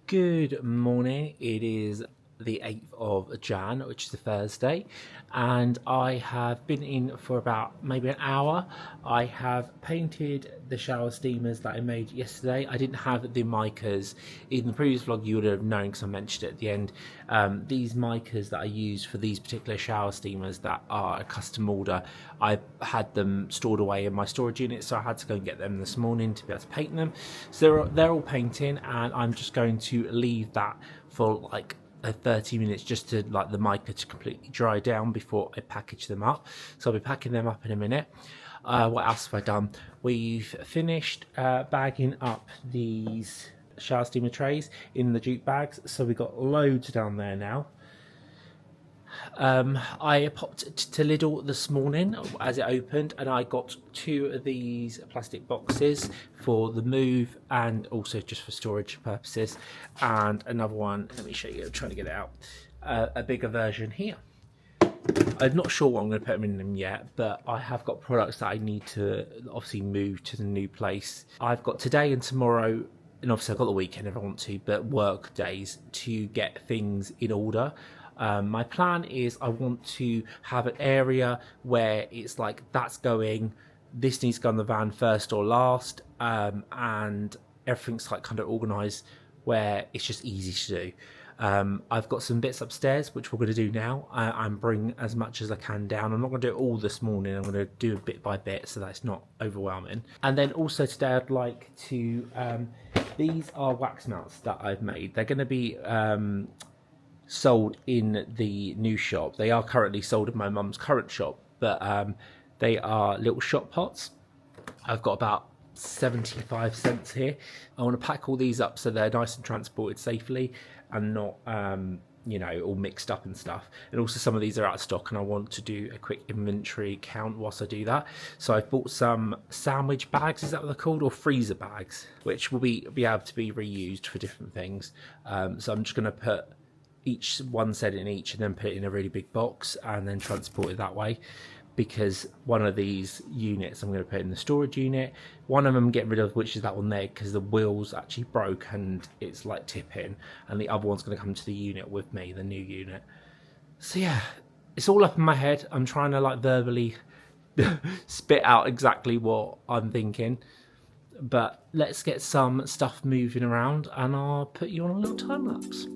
Good morning. It is the 8th of Jan, which is a Thursday, and I have been in for about maybe an hour. I have painted the shower steamers that I made yesterday. I didn't have the micas. In the previous vlog you would have known because I mentioned it at the end. These micas that I use for these particular shower steamers that are a custom order, I had them stored away in my storage unit, so I had to go and get them this morning to be able to paint them. So they're all painting, and I'm just going to leave that for like 30 minutes just to like the mica to completely dry down before I package them up. So I'll be packing them up in a minute. What else have I done? We've finished bagging up these shower steamer trays in the jute bags, so we've got loads down there now. I popped to Lidl this morning as it opened, and I got 2 of these plastic boxes for the move and also just for storage purposes, and another one, let me show you, I'm trying to get it out, a bigger version here. I'm not sure what I'm going to put them in them yet, but I have got products that I need to obviously move to the new place. I've got today and tomorrow, and obviously I've got the weekend if I want to, but work days to get things in order. My plan is I want to have an area where it's like that's going, this needs to go on the van first or last, and everything's like kind of organised where it's just easy to do. I've got some bits upstairs which we're going to do now. I'm bring as much as I can down. I'm not going to do it all this morning. I'm going to do it bit by bit so that it's not overwhelming. And then also today I'd like to, these are wax mounts that I've made. They're going to be sold in the new shop. They are currently sold in my mum's current shop, but they are little shot pots. I've got about 75 cents here. I want to pack all these up so they're nice and transported safely and not you know, all mixed up and stuff. And also some of these are out of stock, and I want to do a quick inventory count whilst I do that. So I've bought some sandwich bags, is that what they're called, or freezer bags, which will be able to be reused for different things. So I'm just going to put each one set in each and then put it in a really big box and then transport it that way, because one of these units I'm going to put in the storage unit. One of them I'm getting rid of, which is that one there, because the wheels actually broke and it's like tipping, and the other one's going to come to the unit with me, the new unit. So yeah, it's all up in my head. I'm trying to like verbally spit out exactly what I'm thinking, but let's get some stuff moving around and I'll put you on a little time lapse.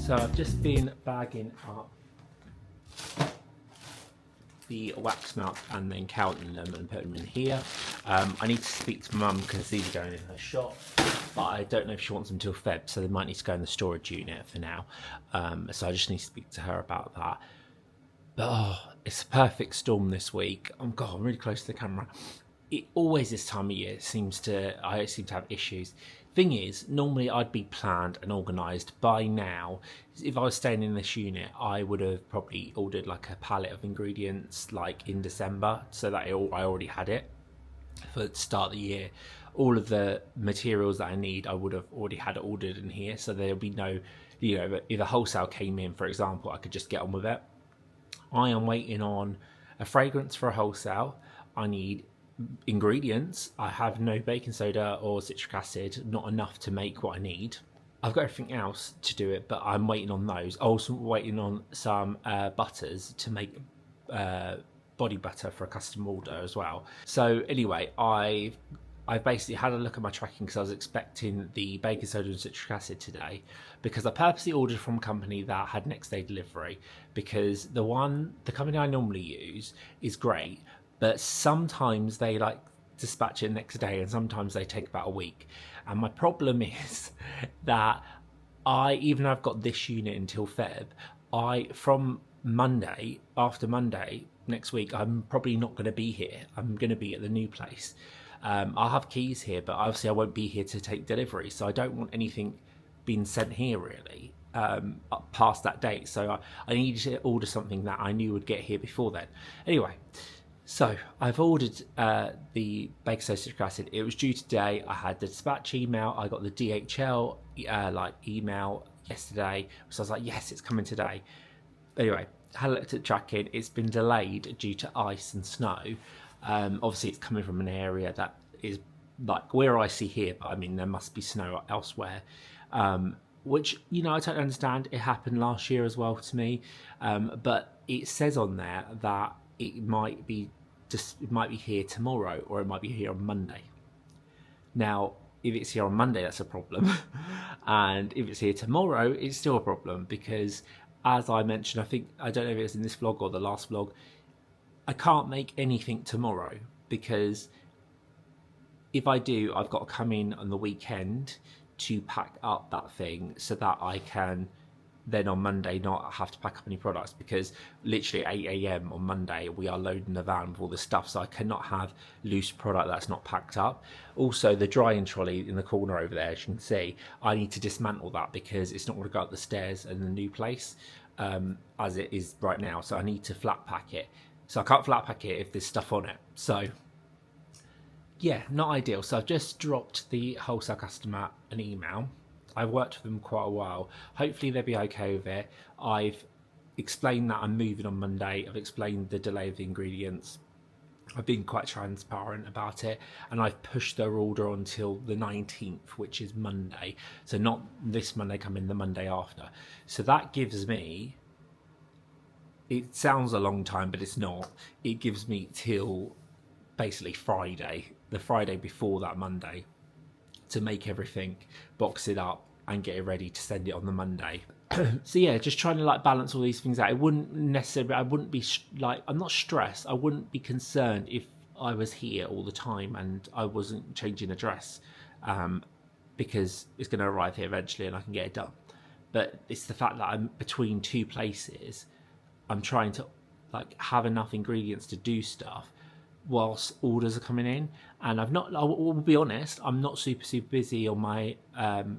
So I've just been bagging up the wax mount and then counting them and putting them in here. I need to speak to Mum because these are going in her shop, but I don't know if she wants them till Feb, so they might need to go in the storage unit for now. So I just need to speak to her about that. But oh, it's a perfect storm this week. I'm really close to the camera. It always this time of year I seem to have issues. Thing is, normally I'd be planned and organised by now. If I was staying in this unit, I would have probably ordered like a pallet of ingredients like in December, so that I already had it for the start of the year. All of the materials that I need, I would have already had it ordered in here, so there'll be no, you know, if a wholesale came in, for example, I could just get on with it. I am waiting on a fragrance for a wholesale. I need ingredients. I have no baking soda or citric acid, not enough to make what I need. I've got everything else to do it, but I'm waiting on those. Also waiting on some butters to make body butter for a custom order as well. So anyway, I basically had a look at my tracking because I was expecting the baking soda and citric acid today, because I purposely ordered from a company that had next day delivery, because the company I normally use is great, but sometimes they like dispatch it next day and sometimes they take about a week. And my problem is that even though I've got this unit until Feb, from Monday, after Monday next week, I'm probably not going to be here. I'm going to be at the new place. I'll have keys here, but obviously I won't be here to take delivery, so I don't want anything being sent here really up past that date. So I needed to order something that I knew would get here before then. Anyway, so I've ordered the baking soda citric acid. It was due today. I had the dispatch email. I got the DHL email yesterday, so I was like, yes, it's coming today. Anyway, had a look at tracking. It's been delayed due to ice and snow. Obviously, it's coming from an area that is like where I see here, but I mean, there must be snow elsewhere. Which, I totally understand. It happened last year as well to me. But it says on there that it might be here tomorrow, or it might be here on Monday. Now, if it's here on Monday, that's a problem. And if it's here tomorrow, it's still a problem because, as I mentioned, I don't know if it's in this vlog or the last vlog, I can't make anything tomorrow because if I do, I've got to come in on the weekend to pack up that thing so that I can then on Monday not have to pack up any products, because literally at 8 a.m. on Monday we are loading the van with all this stuff, so I cannot have loose product that's not packed up. Also, the drying trolley in the corner over there, as you can see, I need to dismantle that because it's not going to go up the stairs in the new place as it is right now, so I need to flat pack it. So I can't flat pack it if there's stuff on it. So yeah, not ideal. So I've just dropped the wholesale customer an email. I've worked with them quite a while. Hopefully they'll be okay with it. I've explained that I'm moving on Monday. I've explained the delay of the ingredients. I've been quite transparent about it, and I've pushed their order until the 19th, which is Monday. So not this Monday coming, the Monday after. So that gives me, it sounds a long time, but it's not. It gives me till basically Friday, the Friday before that Monday, to make everything, box it up and get it ready to send it on the Monday. So yeah, just trying to balance all these things out. It wouldn't necessarily, I wouldn't be I'm not stressed. I wouldn't be concerned if I was here all the time and I wasn't changing address, because it's going to arrive here eventually and I can get it done. But it's the fact that I'm between two places. I'm trying to have enough ingredients to do stuff whilst orders are coming in, and I will be honest, I'm not super busy on my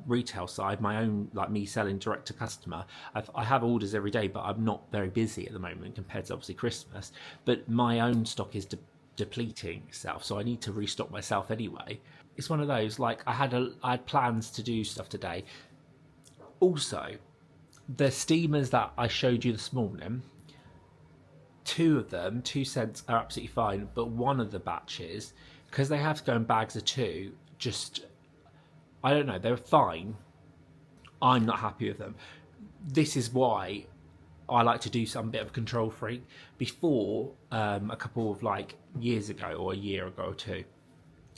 retail side, my own, me selling direct to customer. I have orders every day, but I'm not very busy at the moment compared to obviously Christmas, but my own stock is depleting itself, so I need to restock myself anyway. It's one of those, I had plans to do stuff today. Also, the steamers that I showed you this morning, 2 of them, 2 cents, are absolutely fine, but one of the batches, because they have to go in bags of 2, I don't know, they're fine. I'm not happy with them. This is why I like to do some bit of a control freak. Before, a couple of years ago, or a year ago or 2,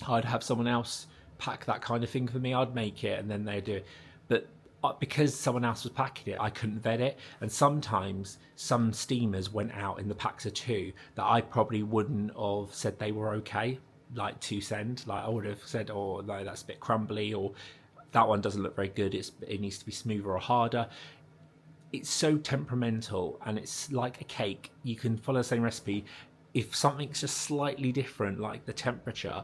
I'd have someone else pack that kind of thing for me. I'd make it and then they'd do it. But because someone else was packing it, I couldn't vet it, and sometimes some steamers went out in the packs of 2 that I probably wouldn't have said they were okay, to send. I would have said, oh no, that's a bit crumbly, or that one doesn't look very good, it needs to be smoother or harder. It's so temperamental, and it's like a cake. You can follow the same recipe. If something's just slightly different, like the temperature,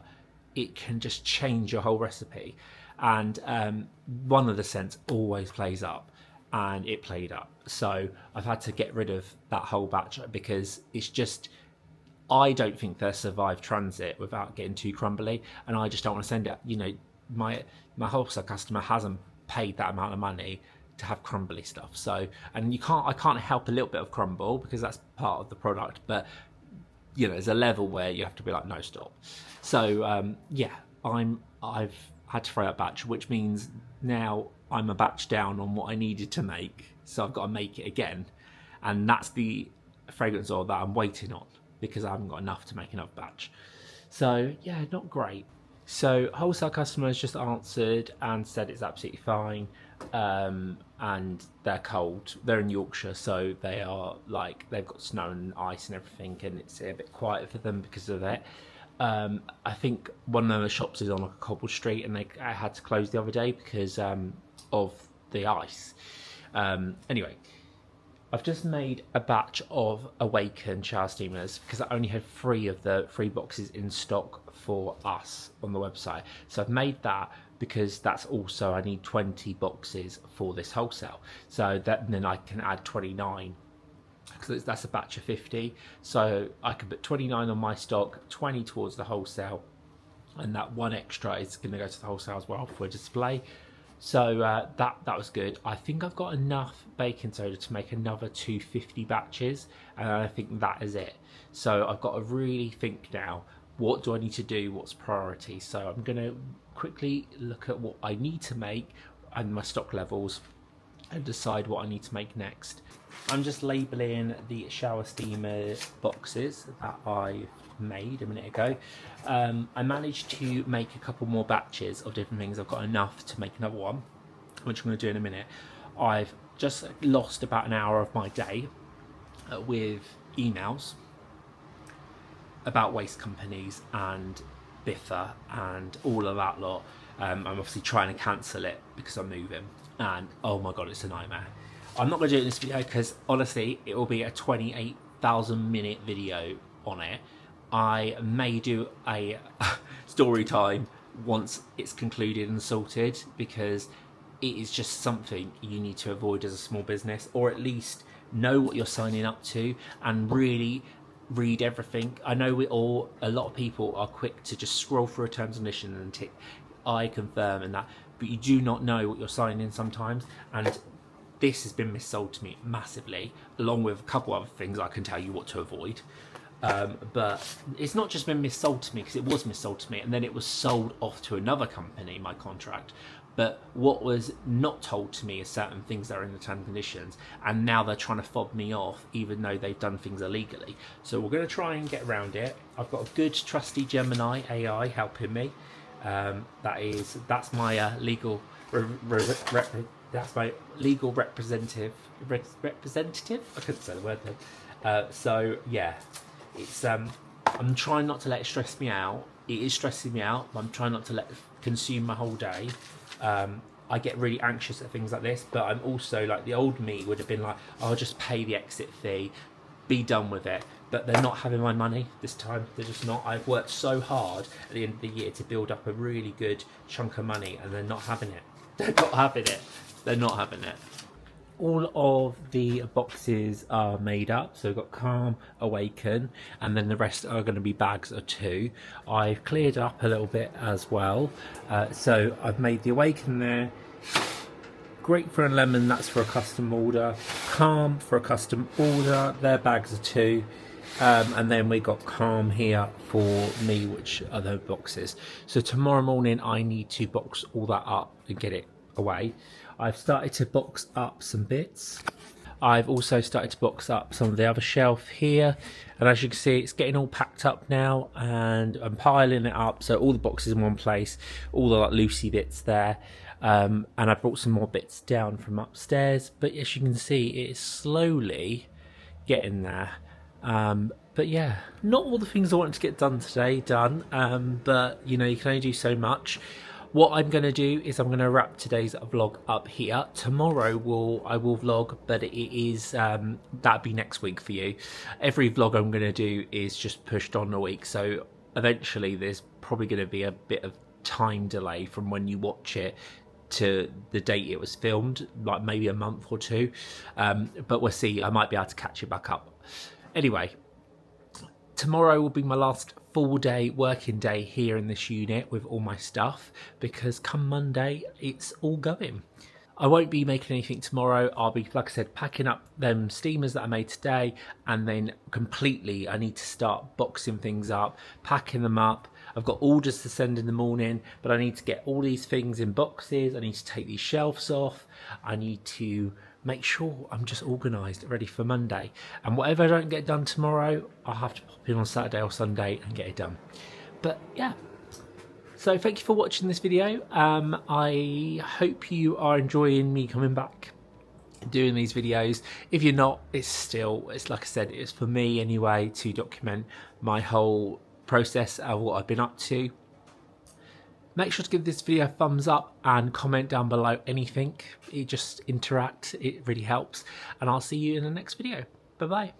it can just change your whole recipe. And one of the scents always plays up, and it played up. So I've had to get rid of that whole batch because it's just, I don't think they'll survive transit without getting too crumbly, and I just don't want to send it. My wholesale customer hasn't paid that amount of money to have crumbly stuff. So, and I can't help a little bit of crumble because that's part of the product, but there's a level where you have to be like, no, stop. So yeah, I've had to throw out batch, which means now I'm a batch down on what I needed to make, so I've got to make it again, and that's the fragrance oil that I'm waiting on because I haven't got enough to make another batch. So yeah, not great. So wholesale customers just answered and said it's absolutely fine, and they're cold. They're in Yorkshire, so they are they've got snow and ice and everything, and it's a bit quiet for them because of it. I think one of the shops is on a cobbled street, and I had to close the other day because of the ice. Anyway, I've just made a batch of Awaken shower steamers because I only had 3 of the 3 boxes in stock for us on the website. So I've made that because that's also, I need 20 boxes for this wholesale. So that then I can add 29 because that's a batch of 50. So I can put 29 on my stock, 20 towards the wholesale, and that 1 extra is going to go to the wholesale as well for a display. So that was good. I think I've got enough baking soda to make another 250 batches, and I think that is it. So I've got to really think now, what do I need to do, what's priority? So I'm going to quickly look at what I need to make and my stock levels and decide what I need to make next. I'm just labelling the shower steamer boxes that I made a minute ago. I managed to make a couple more batches of different things. I've got enough to make another one, which I'm going to do in a minute. I've just lost about an hour of my day with emails about waste companies and Bathe and all of that lot. I'm obviously trying to cancel it because I'm moving, and oh my god, it's a nightmare. I'm not going to do it in this video because honestly it will be a 28,000 minute video on it. I may do a story time once it's concluded and sorted, because it is just something you need to avoid as a small business, or at least know what you're signing up to and really read everything. I know a lot of people are quick to just scroll through a terms and conditions and tick I confirm and that, but you do not know what you're signing in sometimes, and this has been missold to me massively, along with a couple other things I can tell you what to avoid. But it's not just been missold to me, because it was missold to me and then it was sold off to another company, my contract. But what was not told to me is certain things that are in the terms and conditions, and now they're trying to fob me off even though they've done things illegally. So we're going to try and get around it. I've got a good trusty Gemini AI helping me. That's my legal that's my legal representative. I couldn't say the word then. So yeah, it's I'm trying not to let it stress me out. It is stressing me out, but I'm trying not to let it consume my whole day. I get really anxious at things like this, but I'm also like, the old me would have been like, I'll just pay the exit fee, be done with it. But they're not having my money this time. They're just not. I've worked so hard at the end of the year to build up a really good chunk of money, and they're not having it. They're not having it. They're not having it. All of the boxes are made up, so we've got Calm, Awaken, and then the rest are going to be bags of 2. I've cleared up a little bit as well, so I've made the Awaken there, Grapefruit and Lemon, that's for a custom order, Calm for a custom order, their bags of 2, and then we got Calm here for me, which are the boxes. So tomorrow morning I need to box all that up and get it away. I've started to box up some bits. I've also started to box up some of the other shelf here, and as you can see, it's getting all packed up now, and I'm piling it up so all the boxes in one place, all the like loosey bits there, and I brought some more bits down from upstairs, but as you can see, it is slowly getting there. But yeah, not all the things I wanted to get done today done, but you know, you can only do so much. What I'm going to do is I'm going to wrap today's vlog up here. Tomorrow I will vlog, but it is that'll be next week for you. Every vlog I'm going to do is just pushed on a week, so eventually there's probably going to be a bit of time delay from when you watch it to the date it was filmed, like maybe a month or 2, but we'll see. I might be able to catch it back up. Anyway, tomorrow will be my last full day, working day here in this unit with all my stuff, because come Monday it's all going. I won't be making anything tomorrow. I'll be, like I said, packing up them steamers that I made today, and then completely I need to start boxing things up, packing them up. I've got orders to send in the morning, but I need to get all these things in boxes. I need to take these shelves off. I need to make sure I'm just organised, ready for Monday. And whatever I don't get done tomorrow, I'll have to pop in on Saturday or Sunday and get it done. But yeah, so thank you for watching this video. I hope you are enjoying me coming back doing these videos. If you're not, it's like I said, it's for me anyway, to document my whole process of what I've been up to. Make sure to give this video a thumbs up and comment down below anything. Just interact, it really helps. And I'll see you in the next video. Bye bye.